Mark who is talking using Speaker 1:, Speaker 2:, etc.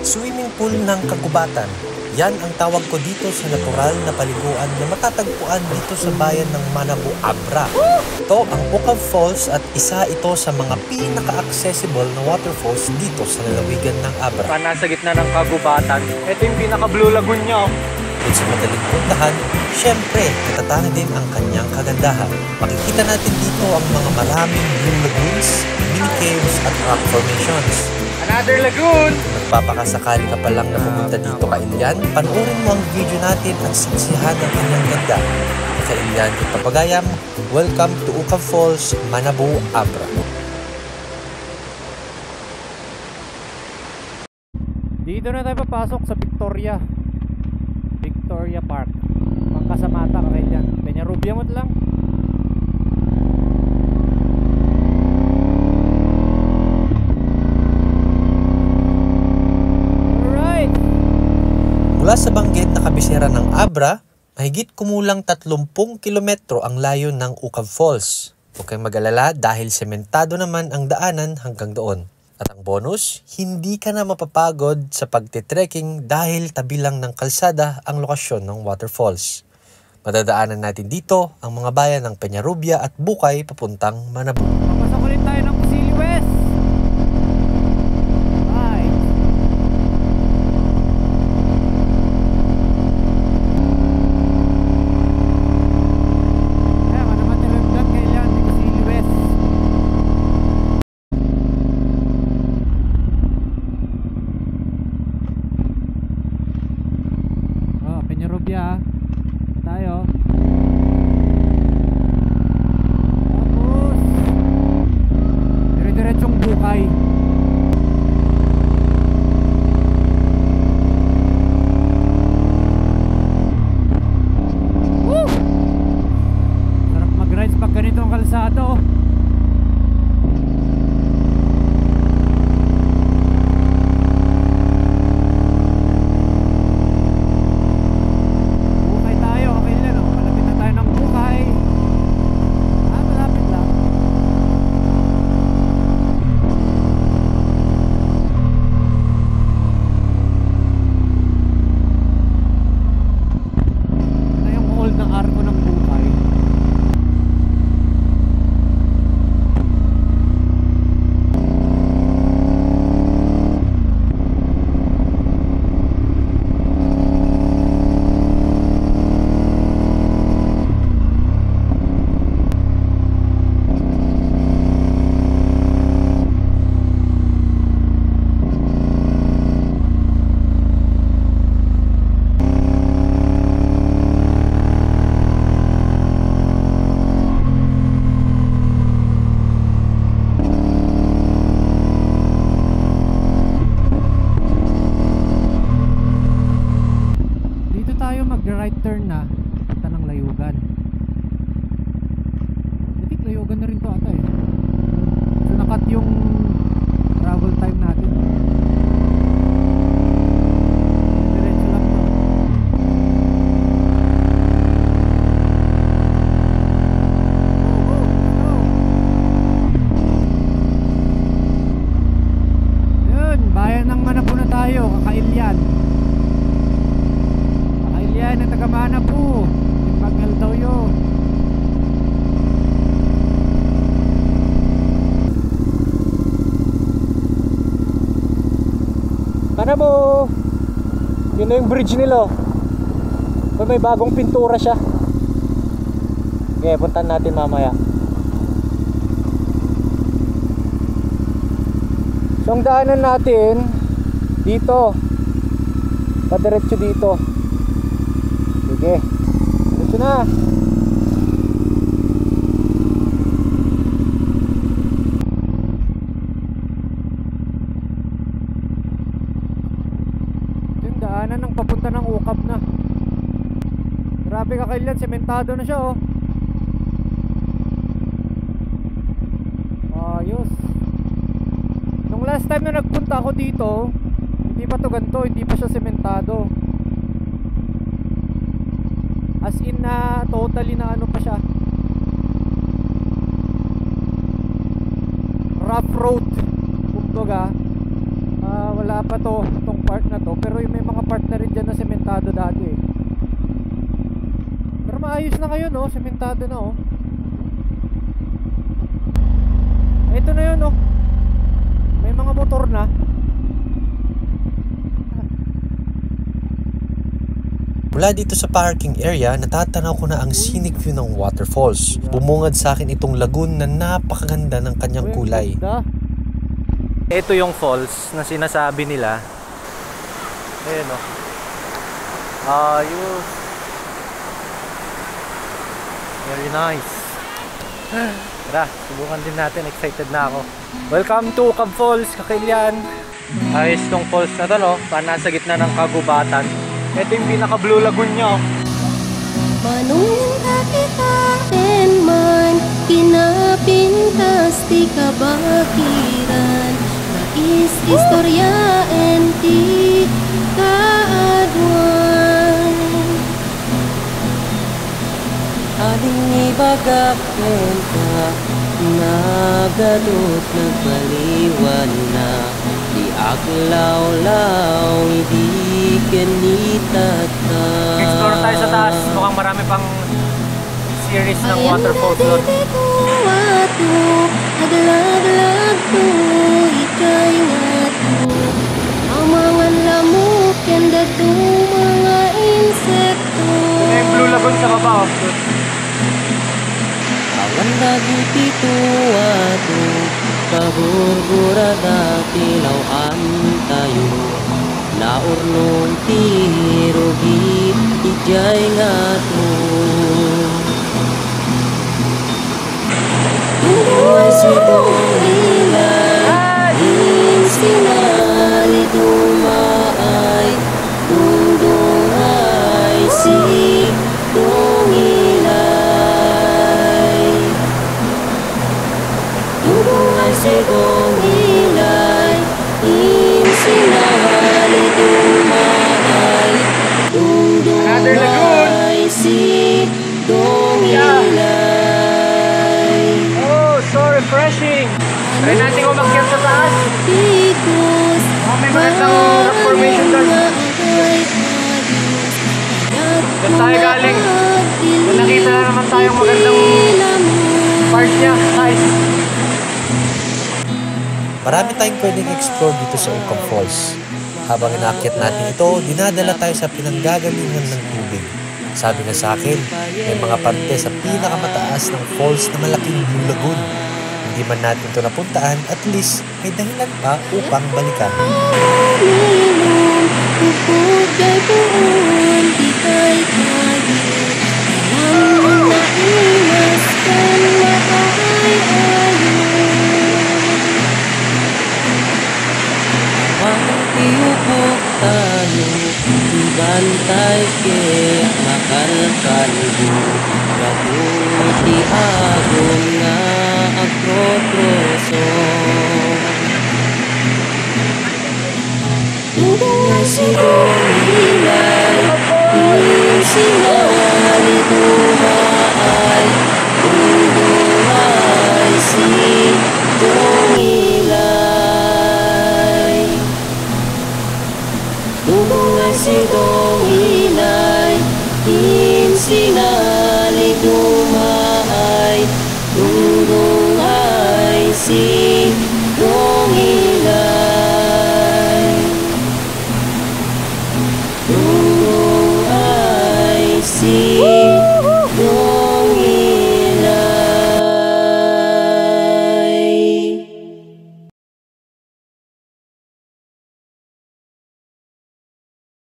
Speaker 1: Swimming pool ng kagubatan. Yan ang tawag ko dito sa natural na paliguan na matatagpuan dito sa bayan ng Manabu, Abra. Ito ang Ucab Falls at isa ito sa mga pinaka-accessible na waterfalls dito sa lalawigan ng Abra.
Speaker 2: Nasa gitna ng kagubatan. Ito yung pinaka-blue lagoon nyo.
Speaker 1: At sa madaling puntahan, syempre, katatangi din ang kanyang kagandahan. Makikita natin dito ang mga maraming blue lagoons, mini caves at rock formations.
Speaker 2: Another lagoon!
Speaker 1: Magpapakasakali ka pa lang na pumunta dito ka Ilian, panoorin mo ang video natin at saksihan ang kanyang ganda. Ka Ilian at Papagayam, welcome to Ucab Falls, Manabu, Abra.
Speaker 2: Dito na tayo papasok sa Victoria Park. Pangkasamata ka Ilian. Peñarubia mo lang.
Speaker 1: Mula sa banggit na kabisera ng Abra, mahigit kumulang 30 kilometro ang layo ng Ucab Falls. Huwag kayong mag-alala dahil sementado naman ang daanan hanggang doon. At ang bonus, hindi ka na mapapagod sa pagtitrekking dahil tabi lang ng kalsada ang lokasyon ng waterfalls. Madadaanan natin dito ang mga bayan ng Peñarubia at Bukay papuntang Manabu.
Speaker 2: Papasok ulit tayo ng Pusili West. Tayo. Tapos dire-diretsong Bukay. Woo! Sarap mag-rides pag ganito ang kalsado. Mag-right turn na punta ng Layugan. Natik Layugan na rin to ata eh. So nakat yung travel time natin. Diretso lang to. Yun, bayan ng Manabu na tayo, Kakailian. Yan ang taga Manabu. Maggal daw yun. Manabu. Yun na yung bridge nila. So, may bagong pintura siya. Okay, puntan natin mamaya. So ang daanan natin dito. Padiretso dito. Sige, dito na. Ito yung daanan ng papunta ng Ucab na. Grabe Kakailian, sementado na siya oh. Ayos. Nung last time na nagpunta ako dito, hindi pa to ganito, hindi pa siya sementado. As in na totally na ano pa siya, rough road kumbaga. wala pa tong part na to, pero may mga part na rin dyan na sementado dati eh. Pero maayos na kayo, no? Sementado na, oh. Ito na yun, oh. May mga motor na.
Speaker 1: Mula dito sa parking area, natatanaw ko na ang scenic view ng waterfalls. Bumungad sa akin itong lagoon na napakaganda ng kanyang kulay.
Speaker 2: Ito yung falls na sinasabi nila. Ayan, o. Ayos. Very nice. Tara, subukan din natin. Excited na ako. Welcome to Ucab Falls, Kakilyan. Ayos tong falls na to, no? Nasa gitna ng kagubatan. Ito yung pinaka-blue lagoon nyo.
Speaker 3: Manung kakitaken man, kinapintas di kabakiran. Nais istorya enti kaadwan. Aling ibagak ka, nagadot nagbaliwan na. Di aglaw-law, di kanitata.
Speaker 2: Explore tayo sa taas. Mukhang marami pang series ng waterfalls doon.
Speaker 3: Aglag-lag to, ikay nga to. Ang mga lamok, kanda to, mga insekto.
Speaker 2: Ito yung blue lagoon sa baba, oh.
Speaker 3: Awan lagi pito ato, kaburgurada tilawan tayo. Naurnong tirugi, ijay nga to. Tunay sitong ilay, sinali dumaay. Tundungay sitong ilay. Tundungay sitong ilay, sinali dumaay. Tundungay sitong ilay.
Speaker 2: So refreshing! Try natin umakyat sa taas. May magandang rock formation doon. Doon tayo galing. Doon nakita na naman tayong magandang part niya. Nice.
Speaker 1: Marami tayong pwedeng explore dito sa Ucab Falls. Habang inaakyat natin ito, dinadala tayo sa pinanggagalingan ng tubig. Sabi na sa akin, may mga parte sa pinakamataas ng falls na malaking Blue Lagoon. Hindi man natin ito napuntaan, at least may dahilan pa upang balikan.
Speaker 3: Iupok tayo, ibantay ke makalkalbo. Kabuti agon nga agprotroso. Tungay sigong hilay, singali dumaay. Tungay sigong hilay. Tungay sigong hilay, singali dumaay. Tungay sigong hilay. Tungay sigong